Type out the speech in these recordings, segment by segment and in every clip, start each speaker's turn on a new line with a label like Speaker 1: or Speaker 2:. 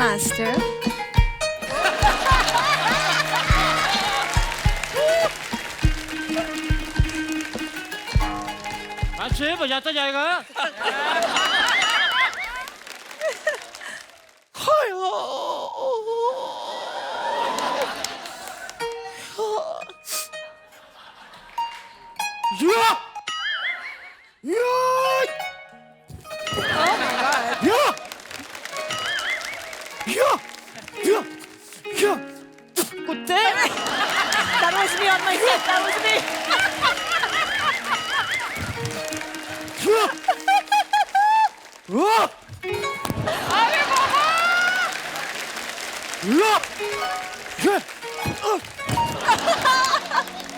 Speaker 1: Master.
Speaker 2: अच्छे बजाता जाएगा।
Speaker 1: कुत्ते? That was me on my set. That was me.
Speaker 2: अरे बाबा!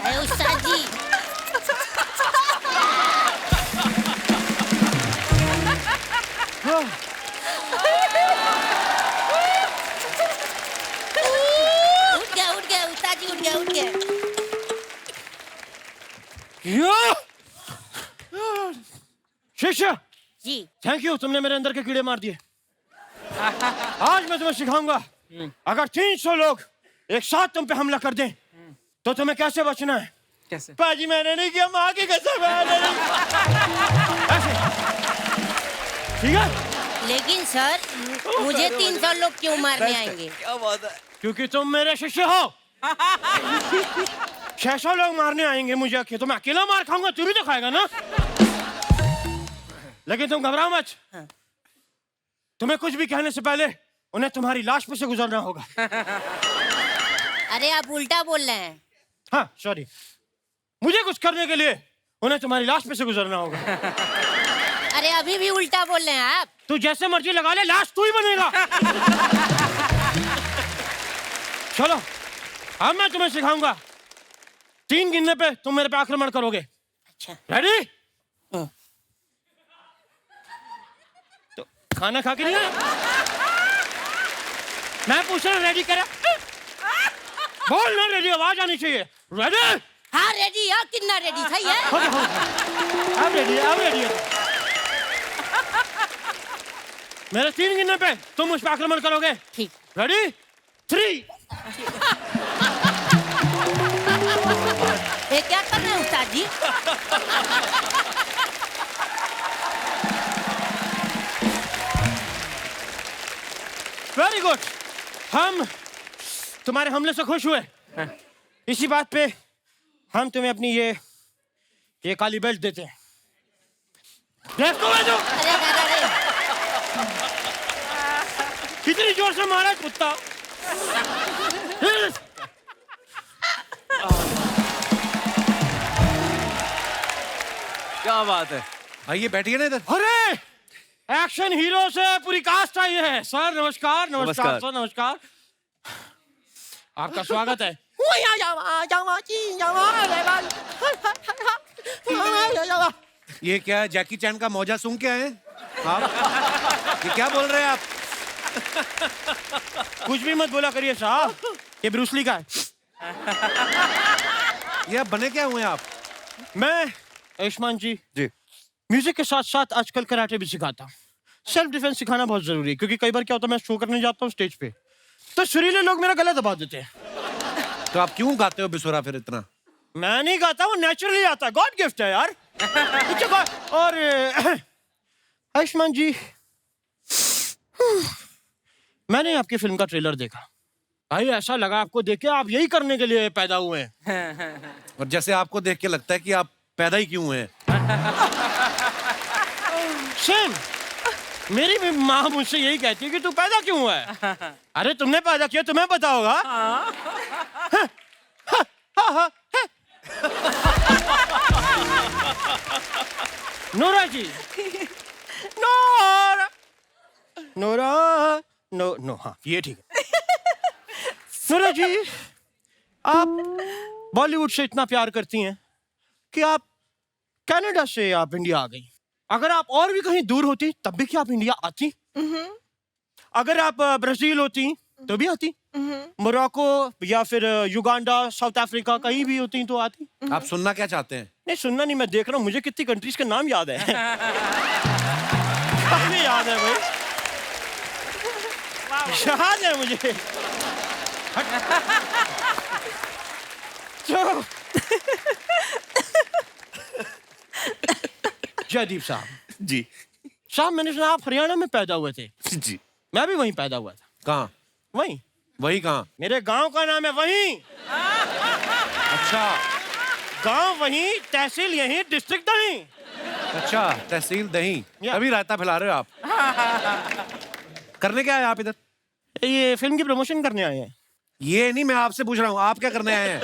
Speaker 3: अरे उस्ताद जी उठ गया उस्ताद जी उठ गया
Speaker 2: शिष्य,
Speaker 3: जी
Speaker 2: थैंक यू, तुमने मेरे अंदर के कीड़े मार दिए। आज मैं तुम्हें सिखाऊंगा, अगर 300 लोग एक साथ तुम पे हमला कर दें तो तुम्हें कैसे बचना है।
Speaker 4: कैसे?
Speaker 2: पाजी मैंने नहीं किया, माँ की कसम मैंने नहीं किया। ऐसे, ठीक है?
Speaker 3: लेकिन सर मुझे 300 लोग क्यों मारने आएंगे?
Speaker 4: क्या बात है?
Speaker 2: क्योंकि तुम मेरे शिष्य हो। 600 लोग मारने आएंगे मुझे, तो मैं अकेला मार खाऊंगा, तू भी तो खाएगा ना। लेकिन तुम घबराओ मत, तुम्हें कुछ भी कहने से पहले उन्हें तुम्हारी लाश पे से गुजरना होगा।
Speaker 3: अरे आप उल्टा बोल रहे हैं।
Speaker 2: हाँ सॉरी, मुझे कुछ करने के लिए उन्हें तुम्हारी लाश पे से गुजरना होगा।
Speaker 3: अरे अभी भी उल्टा बोल रहे हैं आप।
Speaker 2: तू जैसे मर्जी लगा ले, लाश तू ही बनेगा। चलो अब मैं तुम्हें सिखाऊंगा, 3 गिनने पे तुम मेरे पे आक्रमण करोगे।
Speaker 3: अच्छा
Speaker 2: रेडी? तो खाना खा के नहीं आया? मैं पूछ रहा रेडी करा? बोल ना, रेडी आवाज आनी चाहिए। रेडी?
Speaker 3: हाँ रेडी है, कितना रेडी सही है।
Speaker 2: अब रेडी है, अब रेडी है। मेरे 3 गिनने पे तुम मुझ पे आक्रमण करोगे।
Speaker 3: ठीक।
Speaker 2: रेडी? 3।
Speaker 3: ये क्या कर रहे हैं उस्ताद जी?
Speaker 2: वेरी गुड, हम तुम्हारे हमले से खुश हुए। इसी बात पे हम तुम्हें अपनी ये काली बेल्ट देते हैं। देखो जो
Speaker 3: अरे
Speaker 2: कितनी जोर से मारा कुत्ता।
Speaker 4: क्या बात है? आइए बैठिए ना इधर।
Speaker 2: अरे एक्शन हीरो से पूरी कास्ट आई है। सर नमस्कार। नमस्कार सर, नमस्कार, आपका स्वागत है।
Speaker 4: ये क्या है, जैकी चैन का मौजा सूंघ के आए आप? ये क्या बोल रहे हैं आप?
Speaker 2: कुछ भी मत बोला करिए साहब, ये ब्रूसली का है।
Speaker 4: ये आप बने क्या हुए आप?
Speaker 2: मैं आयुष्मान जी म्यूजिक के साथ साथ आजकल कराटे भी सिखाता हूँ। सेल्फ डिफेंस सिखाना बहुत जरूरी है, क्योंकि कई बार क्या होता है, मैं शो करने जाता हूँ स्टेज पे, तो सुरीले लोग मेरा गला दबा देते हैं।
Speaker 4: तो आप क्यों गाते हो बिसुरा फिर इतना?
Speaker 2: मैं नहीं गाता, वो नेचुरली आता है, गॉड गिफ्ट है यार। और आयुष्मान जी, मैंने आपकी फिल्म का ट्रेलर देखा भाई, ऐसा लगा आपको देख के आप यही करने के लिए पैदा हुए हैं।
Speaker 4: और जैसे आपको देख के लगता है कि आप पैदा ही क्यों हुए हैं।
Speaker 2: सेम, मेरी भी माँ मुझसे यही कहती है कि तू पैदा क्यों हुआ है। अरे तुमने पैदा किया, तुम्हें पता होगा। नोरा जी, नोरा नोरा नो नो, हाँ ये ठीक है। नोरा जी, आप बॉलीवुड से इतना प्यार करती हैं कि आप कनाडा से आप इंडिया आ गई। अगर आप और भी कहीं दूर होती तब भी क्या आप इंडिया आती? अगर आप ब्राजील होती तो भी आती, मोरक्को या फिर युगांडा, साउथ अफ्रीका, कहीं भी होती तो आती।
Speaker 4: आप सुनना क्या चाहते हैं?
Speaker 2: नहीं सुनना नहीं, मैं देख रहा हूँ मुझे कितनी कंट्रीज के नाम याद है। काफी याद है भाई। याद है मुझे। तो जयदीप साहब
Speaker 4: जी
Speaker 2: साहब, मैंने सुना आप हरियाणा में पैदा हुए थे।
Speaker 4: जी।
Speaker 2: मैं भी वहीं पैदा हुआ था।
Speaker 4: कहाँ?
Speaker 2: वहीं।
Speaker 4: वही कहाँ?
Speaker 2: मेरे गांव का नाम है वहीं।
Speaker 4: अच्छा
Speaker 2: गांव वहीं, तहसील यहीं, डिस्ट्रिक्ट वहीं।
Speaker 4: अच्छा, तहसील दही।
Speaker 2: या।
Speaker 4: अभी रायता फैला रहे हो आप। करने क्या आए आप इधर?
Speaker 2: ये फिल्म की प्रमोशन करने आए हैं।
Speaker 4: ये नहीं, मैं आपसे पूछ रहा हूँ आप क्या करने आए हैं?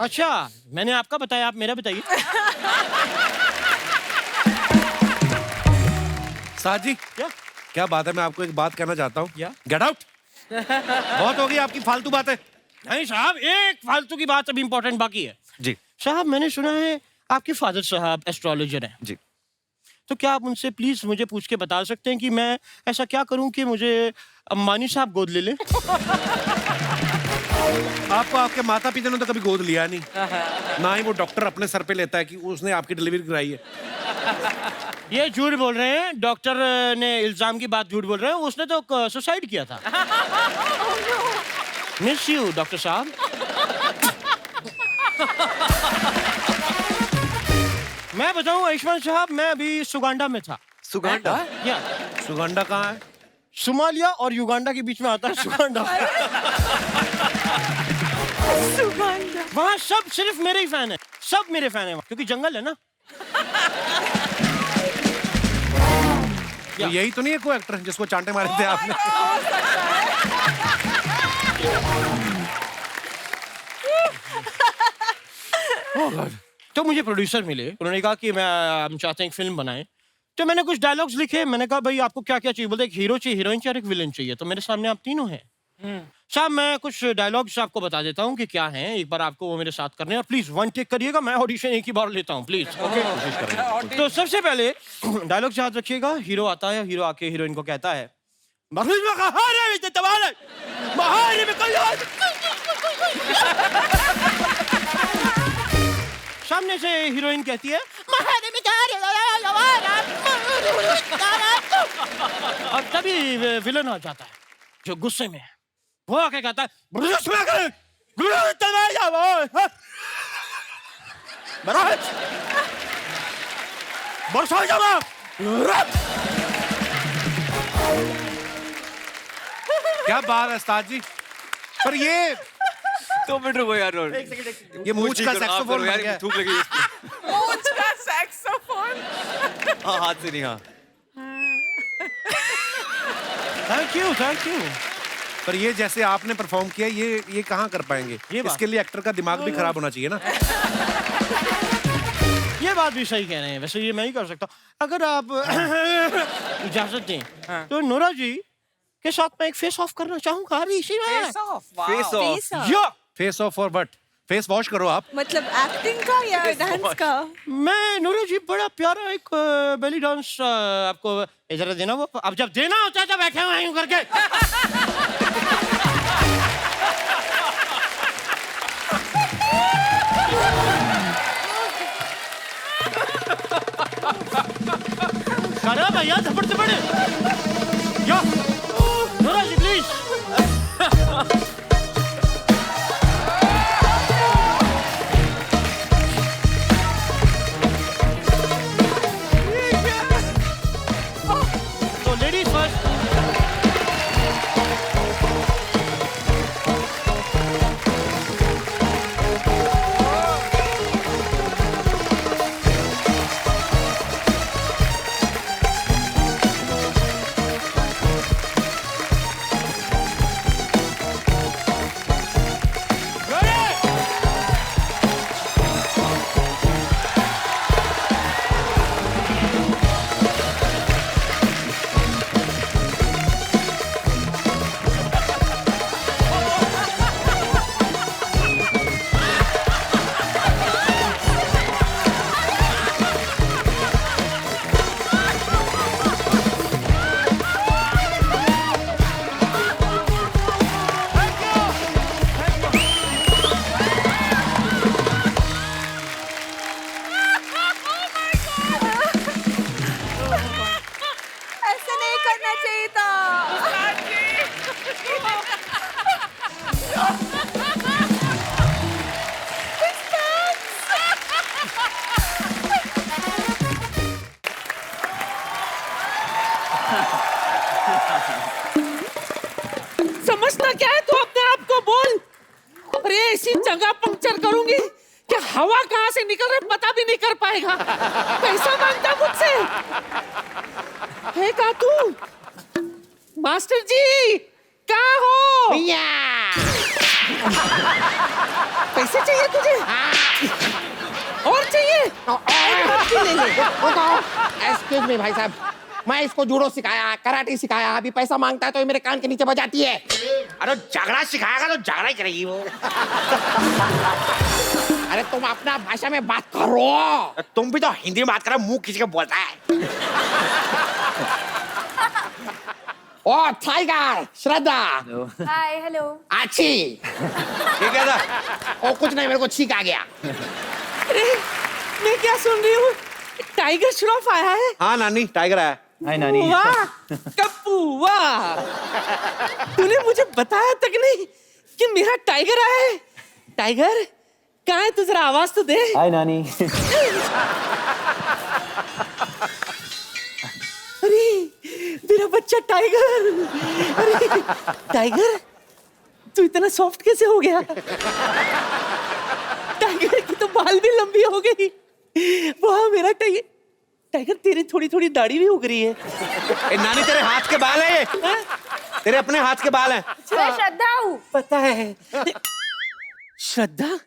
Speaker 2: अच्छा, मैंने आपका बताया, आप मेरा बताइए।
Speaker 4: साथ जी
Speaker 2: क्या?
Speaker 4: क्या बात है, मैं आपको एक बात कहना चाहता हूँ।
Speaker 2: क्या?
Speaker 4: Get out. बहुत हो गई आपकी फालतू बातें।
Speaker 2: नहीं साहब, एक फालतू की बात अभी इंपॉर्टेंट बाकी है।
Speaker 4: जी
Speaker 2: साहब, मैंने सुना है आपके फादर साहब एस्ट्रोलॉजर हैं।
Speaker 4: जी।
Speaker 2: तो क्या आप उनसे प्लीज मुझे पूछ के बता सकते हैं कि मैं ऐसा क्या करूं कि मुझे अंबानी साहब गोद ले लें?
Speaker 4: आपको आपके माता पिता ने तो कभी गोद लिया नहीं, ना ही वो डॉक्टर अपने सर पे लेता है कि उसने आपकी डिलीवरी कराई है।
Speaker 2: ये झूठ बोल रहे हैं, डॉक्टर ने इल्जाम की बात झूठ बोल रहे हैं, उसने तो सुसाइड किया था। मिस यू डॉक्टर साहब। मैं बताऊं आयुष्मान साहब, मैं अभी सुगांडा में था।
Speaker 4: सुगांडा?
Speaker 2: या
Speaker 4: सुगांडा कहाँ है?
Speaker 2: सोमालिया और युगांडा के बीच में आता है सुगांडा। वहाँ सब सिर्फ मेरे ही फैन है, सब मेरे फैन है वहाँ, क्योंकि जंगल है ना।
Speaker 4: तो यही तो नहीं है कोई एक्टर जिसको चांटे मारे थे आपने?
Speaker 2: तो मुझे प्रोड्यूसर मिले, उन्होंने कहा कि हम चाहते हैं एक फिल्म बनाएं। तो मैंने कुछ डायलॉग्स लिखे, मैंने कहा भाई आपको क्या क्या चाहिए? बोलते एक हीरो चाहिए, हीरोइन चाहिए और एक विलन चाहिए। तो मेरे सामने आप तीनों हैं। साहब, मैं कुछ डायलॉग्स आपको बता देता हूँ कि क्या हैं, एक बार आपको वो मेरे साथ करने हैं और प्लीज वन टेक करिएगा, मैं ऑडिशन एक ही बार लेता हूँ प्लीज। ओके, कोशिश करेंगे। तो सबसे पहले डायलॉग याद रखिएगा। हीरो आता है, हीरो आके हीरोइन को कहता है, सामने से हीरोइन कहती है, और तभी विलन आ जाता है जो गुस्से में है। वो आके कहता है,
Speaker 4: क्या बात है उस्ताद जी। पर ये
Speaker 5: 2 मिनट रुको यार।
Speaker 4: ये मूंछ का सैक्सोफोन बन गया है।
Speaker 5: थूक लगी इसमें।
Speaker 1: मूंछ का सैक्सोफोन।
Speaker 5: हाँ, हाथ से नहीं। हाँ,
Speaker 2: थैंक यू थैंक यू।
Speaker 4: पर ये जैसे आपने परफॉर्म किया, ये कहाँ कर पाएंगे?
Speaker 2: ये बात।
Speaker 4: इसके लिए एक्टर का दिमाग भी खराब होना चाहिए ना।
Speaker 2: ये बात भी सही कह रहे हैं, वैसे ये मैं ही कर सकता हूँ अगर आप इजाजत दें। तो नोरा जी के साथ मैं एक फेस ऑफ करना चाहूंगा अभी इसी में।
Speaker 5: Face of.
Speaker 2: या
Speaker 4: फेस ऑफ और बट फेस वॉश करो आप।
Speaker 1: मतलब एक्टिंग का या डांस का?
Speaker 2: मैं नोरा जी बड़ा प्यारा एक बेली डांस आपको इधर देना, वो अब जब देना होता है तो बैठे हुए यूं करके। करो भैया, थप्पड़ थप्पड़। या नोरा जी प्लीज। तो लेडीज फर्स्ट।
Speaker 1: अरे ऐसी जगह पंक्चर करूंगी कि हवा कहाँ से निकल रही पता भी नहीं कर पाएगा। पैसा मांगता मुझसे है का तू? मास्टर जी कहाँ हो? पैसे चाहिए तुझे? और चाहिए?
Speaker 6: एक्सक्यूज मी भाई साहब, मैं इसको जूडो सिखाया, कराटे सिखाया, अभी पैसा मांगता है तो ये मेरे कान के नीचे बजाती है।
Speaker 2: अरे झगड़ा सिखाएगा तो झगड़ा ही करेगी वो।
Speaker 6: अरे तुम अपना भाषा में बात करो।
Speaker 2: तुम भी तो हिंदी में बात करो, मुंह खींच के बोलता है।
Speaker 6: ओ टाइगर, श्रद्धा,
Speaker 7: हाय हेलो।
Speaker 6: अच्छी।
Speaker 2: ये क्या था?
Speaker 6: ओ कुछ नहीं, मेरे को छींक आ गया।
Speaker 1: अरे मैं क्या सुन रही हूँ? टाइगर श्रॉफ आया है?
Speaker 4: हाँ नानी, टाइगर आया।
Speaker 5: हाय नानी।
Speaker 1: वाह कप्पू वाह, तूने मुझे बताया तक नहीं कि मेरा टाइगर आया है। टाइगर कहाँ है तू? जरा आवाज तो दे।
Speaker 5: हाय नानी।
Speaker 1: अरे मेरा बच्चा टाइगर। अरे टाइगर तू इतना सॉफ्ट कैसे हो गया? टाइगर की तो बाल भी लंबी हो गई। वाह मेरा टाइगर। टाइगर तेरी थोड़ी थोड़ी दाढ़ी भी उग रही है।
Speaker 4: ए, नानी तेरे हाथ के बाल है ये, तेरे अपने हाथ के बाल हैं।
Speaker 7: मैं श्रद्धा हूँ।
Speaker 1: पता है। श्रद्धा?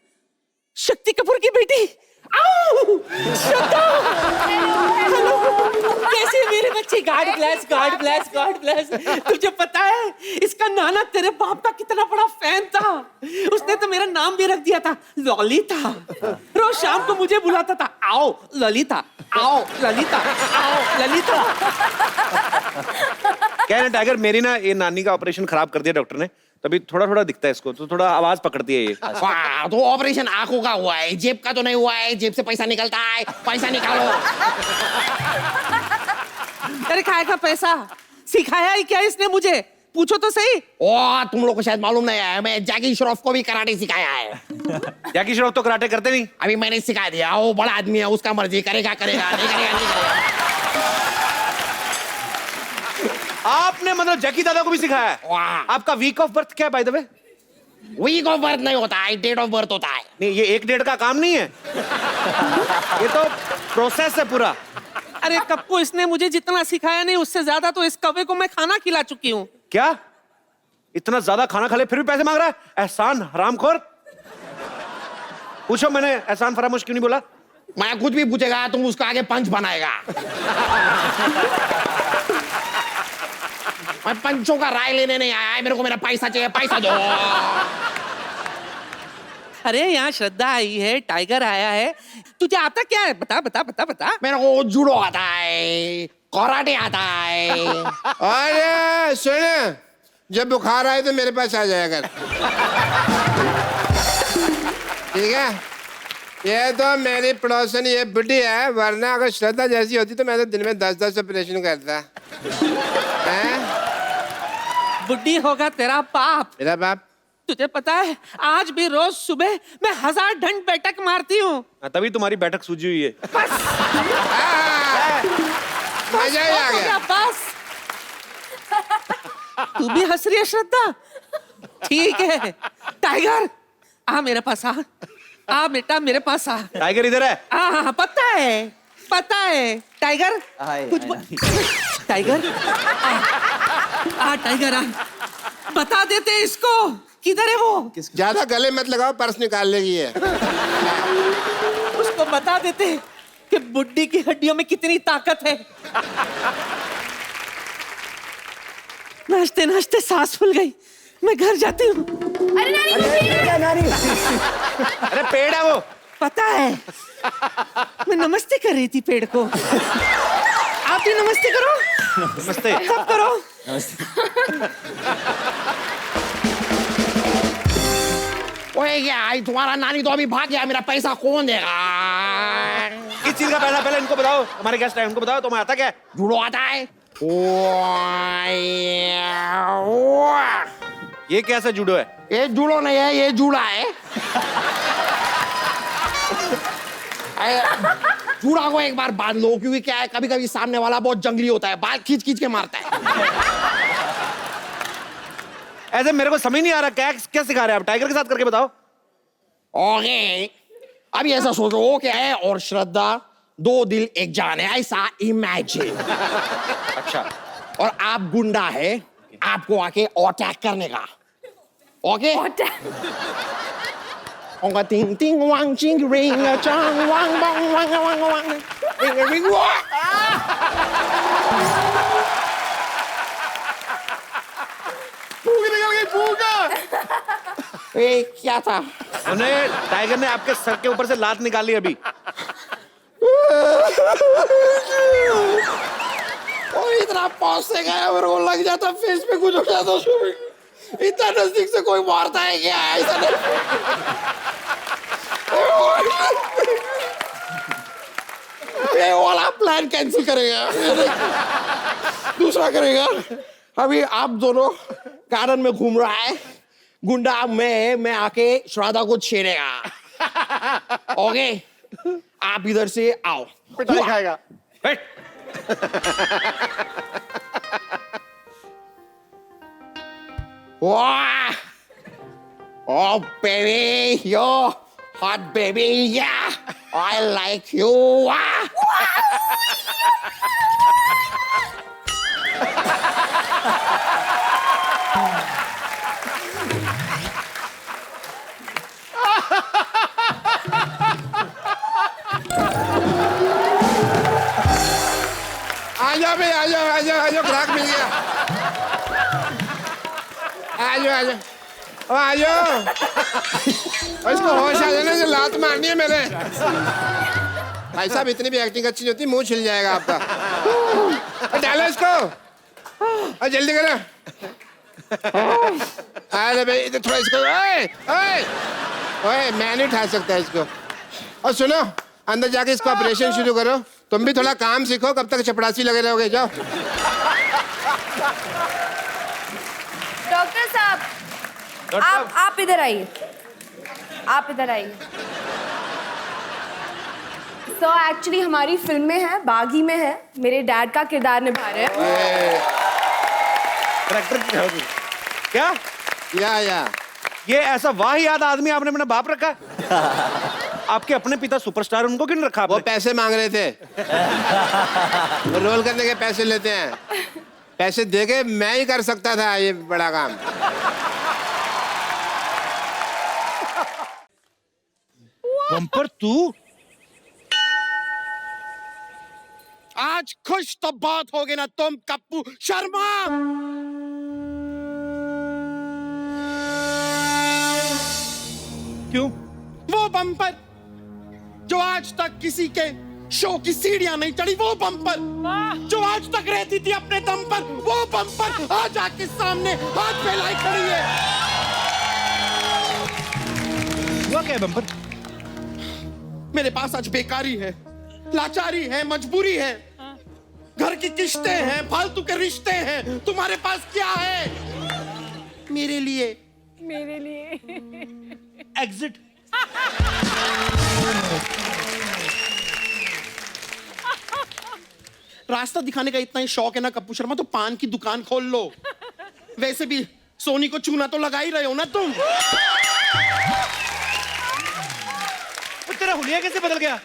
Speaker 1: शक्ति कपूर की बेटी? आओ! श्रद्धा! हेलो! कैसे मेरे बच्चे? God bless, God bless, God bless. तुझे पता है इसका नाना तेरे बाप का कितना बड़ा फैन था। उसने तो मेरा नाम भी रख दिया था ललिता। रोज शाम को मुझे बुलाता था, आओ ललिता, आओ ललिता, आओ ललिता।
Speaker 4: क्या है ना टाइगर, मेरी ना ये नानी का ऑपरेशन खराब कर दिया डॉक्टर ने, तभी थोड़ा थोड़ा दिखता है इसको, तो थोड़ा आवाज पकड़ती है ये।
Speaker 6: वाह, तो ऑपरेशन आंखों का हुआ है, जेब का तो नहीं हुआ है। जेब से पैसा निकलता है, पैसा निकालो।
Speaker 1: अरे खाए का पैसा सिखाया ही क्या इसने मुझे? पूछो तो सही।
Speaker 6: ओ तुम लोग को शायद मालूम नहीं है, मैं जैकी श्रॉफ को भी कराटे सिखाया है।
Speaker 4: जैकी श्रॉफ तो कराटे करते नहीं।
Speaker 6: अभी मैंने सिखा दिया, वो बड़ा आदमी है, उसका मर्जी, करेगा करेगा, नहीं करेगा नहीं करेगा।
Speaker 4: आपने मतलब जैकी दादा को भी सिखाया है?
Speaker 6: वाह।
Speaker 4: आपका वीक ऑफ बर्थ क्या है by the way?
Speaker 6: Week of birth नहीं होता है, डेट ऑफ बर्थ होता है।
Speaker 4: नहीं, ये 1 डेढ़ का काम नहीं है, ये तो प्रोसेस है पूरा।
Speaker 1: अरे कप्पू इसने मुझे जितना सिखाया नहीं उससे ज्यादा तो इस कौवे को मैं खाना खिला चुकी हूँ।
Speaker 4: क्या इतना ज्यादा खाना खा ले फिर भी पैसे मांग रहा है? एहसान हरामखोर। पूछो मैंने एहसान फरामोश क्यों नहीं बोला?
Speaker 6: मैं कुछ भी पूछेगा तुम उसको आगे पंच बनाएगा। मैं पंचों का राय लेने नहीं आया है, मेरे को मेरा पैसा चाहिए, पैसा दो।
Speaker 1: अरे यहाँ श्रद्धा आई है, टाइगर आया है, तुझे आता क्या है? बता बता बता बता।
Speaker 6: मेरे को जूडो आता है, कराटे आता है।
Speaker 8: अरे सुन, जब बुखार आए तो मेरे पास आ जाया कर, ठीक है? ये तो मेरी पड़ोसन ये बुढ़ी है, वरना अगर श्रद्धा जैसी होती तो मैं तो दिन में 10-10 ऑपरेशन करता।
Speaker 1: बुड्ढी होगा तेरा बाप।
Speaker 8: मेरा बाप?
Speaker 1: तुझे पता है आज भी रोज सुबह मैं 1000 ढंड बैठक मारती हूँ।
Speaker 4: तभी तुम्हारी बैठक सूझी हुई है।
Speaker 8: मजा ही आ गया।
Speaker 1: बस तू भी हंस रही है श्रद्धा? ठीक है टाइगर आ मेरे पास, आ बेटा मेरे पास आ।
Speaker 4: टाइगर इधर है।
Speaker 1: हाँ पता है, पता है टाइगर।
Speaker 5: हाय,
Speaker 1: कुछ टाइगर आ टाइगर आ, बता देते इसको किधर है वो।
Speaker 8: ज्यादा गले मत लगाओ, पर्स निकाल लेगी है।
Speaker 1: उसको बता देते कि बुड्ढी की हड्डियों में कितनी ताकत है। नाचते नाचते सांस फूल गई, मैं घर जाती हूँ।
Speaker 7: अरे नानी
Speaker 4: अरे पेड़ है वो।
Speaker 1: पता है मैं नमस्ते कर रही थी पेड़ को। आप भी नमस्ते करो।
Speaker 4: नमस्ते।
Speaker 1: सब करो।
Speaker 6: ओए क्या तुम्हारा नानी तो अभी भाग गया, मेरा पैसा कौन देगा?
Speaker 4: किस चीज का पैसा पहले इनको बताओ, हमारे गेस्ट है उनको बताओ। तुम्हें आता क्या है?
Speaker 6: जूडो आता है।
Speaker 4: ये कैसा जूडो है?
Speaker 6: ये जूडो नहीं है, ये जूड़ा है। जूड़ा को एक बार बांध लो, क्योंकि क्या है कभी कभी सामने वाला बहुत जंगली होता है, बाल खींच खींच के मारता है।
Speaker 4: ऐसे मेरे को समझ नहीं आ रहा, क्या क्या सिखा रहे हैं आप? टाइगर के साथ करके बताओ।
Speaker 6: ओके, अभी ऐसा सोचो वो क्या है और श्रद्धा दो दिल एक जान है, ऐसा इमेजिन।
Speaker 2: अच्छा,
Speaker 6: और आप गुंडा है, आपको आके अटैक करने का। ओके, ओंगा टिंग टिंग वांग चिंग रिंग चांग वांग वांग वांग वांग वांग रिंग रिंग वांग।
Speaker 2: फूक निकल गई, फूका।
Speaker 6: ए, क्या था?
Speaker 4: उन्हें टाइगर ने आपके सर के ऊपर से लात निकाली अभी।
Speaker 6: और इतना पास से गया, मेरे को लग जाता फेस पे कुछ हो जाता। इतना नजदीक से कोई मारता है क्या? ऐसा नहीं। ये वाला प्लान कैंसिल करेगा, दूसरा करेगा। अभी आप दोनों गार्डन में घूम रहा है, गुंडा मैं आके श्राद्धा को छेड़ेगा। ओके, आप इधर से आओ।
Speaker 2: पिटाई खाएगा।
Speaker 6: Wow! Oh, baby, you're hot, baby. Yeah, I like you. Wow!
Speaker 8: आ जाओ भाई, आ जाओ, आ जाओ, आ जाओ, ग्राहक मिल गया। आ जाओ, आ जाओ, आ जाओ। और इसको होश आ जाना, जो लात मारनी है मैंने। भाई साहब, इतनी भी एक्टिंग अच्छी नहीं होती, मुंह छिल जाएगा आपका। और डालो इसको, और जल्दी करो। अरे भाई, इधर थोड़ा इसको, ओए, ओए, ओए, मैं नहीं उठा सकता इसको। और सुनो, अंदर जाके इसको ऑपरेशन शुरू करो। तुम भी थोड़ा काम सीखो, कब तक चपड़ासी लगे रहोगे? जाओ।
Speaker 7: डॉक्टर साहब, आप इधर आइए, आप इधर आइए। तो एक्चुअली हमारी फिल्म में है, बागी में है, मेरे डैड का किरदार निभा रहे हैं।
Speaker 4: करेक्टर क्या?
Speaker 8: या
Speaker 4: ये ऐसा वाहियात आदमी आपने अपना बाप रखा है? आपके अपने पिता सुपरस्टार, उनको क्यों नहीं रखा
Speaker 8: वो
Speaker 4: आपने?
Speaker 8: पैसे मांग रहे थे। वो रोल करने के पैसे लेते हैं। पैसे देके मैं ही कर सकता था ये बड़ा काम।
Speaker 2: बम्पर तू आज खुश तो बहुत होगे ना तुम कप्पू शर्मा।
Speaker 4: क्यों?
Speaker 2: वो बम्पर जो आज तक किसी के शो की सीढ़ियां नहीं चढ़ी, वो बम्पर जो आज तक रहती थी अपने दम पर, वो बम्पर आज आके सामने हाथ फैलाई खड़ी है।
Speaker 4: हुआ क्या है बम्पर?
Speaker 2: मेरे पास आज बेकारी है, लाचारी है, मजबूरी है, घर की किस्तें हैं, फालतू के रिश्ते हैं। तुम्हारे पास क्या है मेरे लिए?
Speaker 4: एग्जिट।
Speaker 2: रास्ता दिखाने का इतना ही शौक है ना कप्पू शर्मा, तो पान की दुकान खोल लो। वैसे भी सोनी को चूना तो लगा ही रहे हो ना तुम।
Speaker 4: तेरा हुलिया कैसे बदल गया?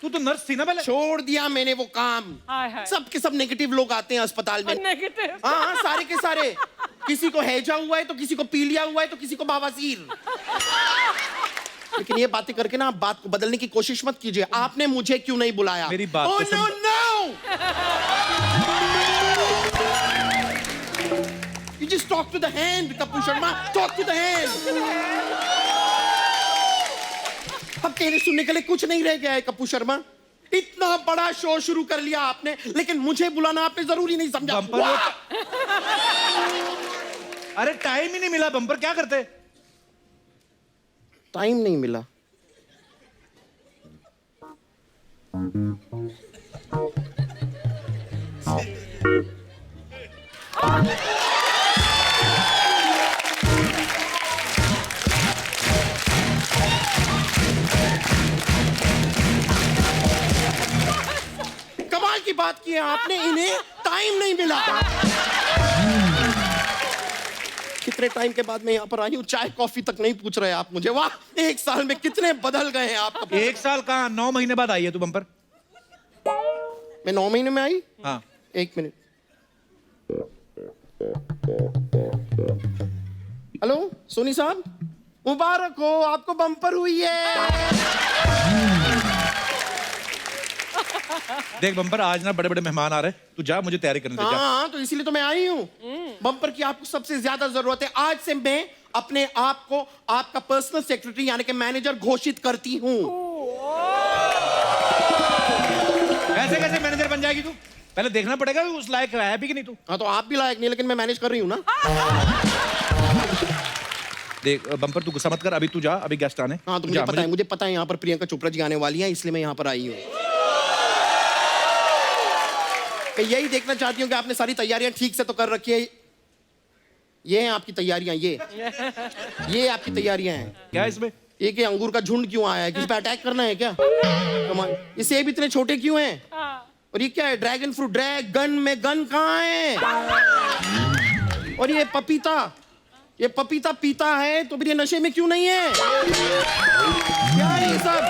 Speaker 4: तू तो नर्स थी ना पहले।
Speaker 2: छोड़ दिया मैंने वो काम। सब के सब नेगेटिव लोग आते हैं अस्पताल में।
Speaker 9: नेगेटिव?
Speaker 2: हाँ, सारे के सारे। किसी को हैजा हुआ है तो किसी को पीलिया हुआ है तो किसी को बवासीर। लेकिन ये बातें करके ना आप बात को बदलने की कोशिश मत कीजिए। आपने मुझे क्यों नहीं बुलाया?
Speaker 4: मेरी बात
Speaker 2: Oh,
Speaker 4: तो
Speaker 2: no, no! You just talk to the hand, Kappu Sharma. Talk to the hand. अब कहने सुनने के लिए कुछ नहीं रह गया है कप्पू शर्मा। इतना बड़ा शो शुरू कर लिया आपने, लेकिन मुझे बुलाना आपने जरूरी नहीं समझा।
Speaker 4: अरे टाइम ही नहीं मिला बम्पर, क्या करते?
Speaker 2: टाइम नहीं मिला। कमाल की बात की है आपने, इन्हें टाइम नहीं मिला।
Speaker 6: कितने टाइम के बाद मैं यहाँ पर आई हूँ, चाय कॉफी तक नहीं पूछ रहे आप मुझे। वाह, 1 साल में कितने बदल गए हैं आप।
Speaker 4: 1 साल कहाँ, 9 महीने बाद आई है तू बम्पर।
Speaker 6: मैं 9 महीने में आई।
Speaker 4: हाँ
Speaker 6: 1 मिनट। हेलो सोनी साहब, मुबारक हो, आपको बम्पर हुई है।
Speaker 4: देख बम्पर, आज ना बड़े बड़े मेहमान आ रहे हैं, तू जा, मुझे तैयारी करने दे जा।
Speaker 6: हाँ, तो इसीलिए तो मैं आई हूँ। बम्पर की आपको सबसे ज्यादा जरूरत है। आज से मैं अपने आप को आपका पर्सनल सेक्रेटरी यानी कि मैनेजर घोषित करती हूँ।
Speaker 4: ऐसे कैसे मैनेजर बन जाएगी तू? पहले देखना पड़ेगा उस लायक है भी कि नहीं तू।
Speaker 6: हाँ, तो आप भी लायक नहीं, लेकिन मैं मैनेज कर रही हूँ ना।
Speaker 4: देख बम्पर, तू गुस्सा मत कर, अभी तू जा, अभी गेस्ट आने।
Speaker 6: हाँ, तो
Speaker 4: तू
Speaker 6: मुझे
Speaker 4: जा,
Speaker 6: पता है, मुझे पता है यहाँ पर प्रियंका चोपड़ा जी आने वाली हैं, इसलिए मैं यहाँ पर आई हूँ। मैं यही देखना चाहती हूँ कि आपने सारी तैयारियां ठीक से तो कर रखी है। ये हैं आपकी तैयारियां, ये आपकी तैयारियां हैं।
Speaker 4: क्या है इसमें?
Speaker 6: एक अंगूर का झुंड क्यों आया है? किसी पे अटैक करना है क्या? कमाल। ये सेब इतने छोटे क्यों हैं? और ये क्या है? ड्रैगन फ्रूट, ड्रैगन में गन कहाँ है? और ये पपीता पीता है तो फिर ये नशे में क्यों नहीं है? क्या है ये सब?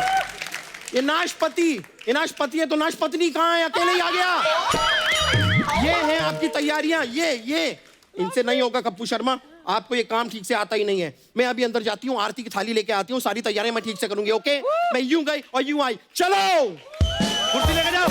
Speaker 6: ये नाशपति है तो नाशपत्नी कहाँ है? अकेले ही आ गया। ये है आपकी तैयारियां, ये इनसे नहीं होगा कप्पू शर्मा, आपको ये काम ठीक से आता ही नहीं है। मैं अभी अंदर जाती हूँ, आरती की थाली लेके आती हूँ, सारी तैयारियां मैं ठीक से करूंगी। ओके, मैं यूं गई और यूं आई। चलो,
Speaker 4: कुर्सी लेके जाओ।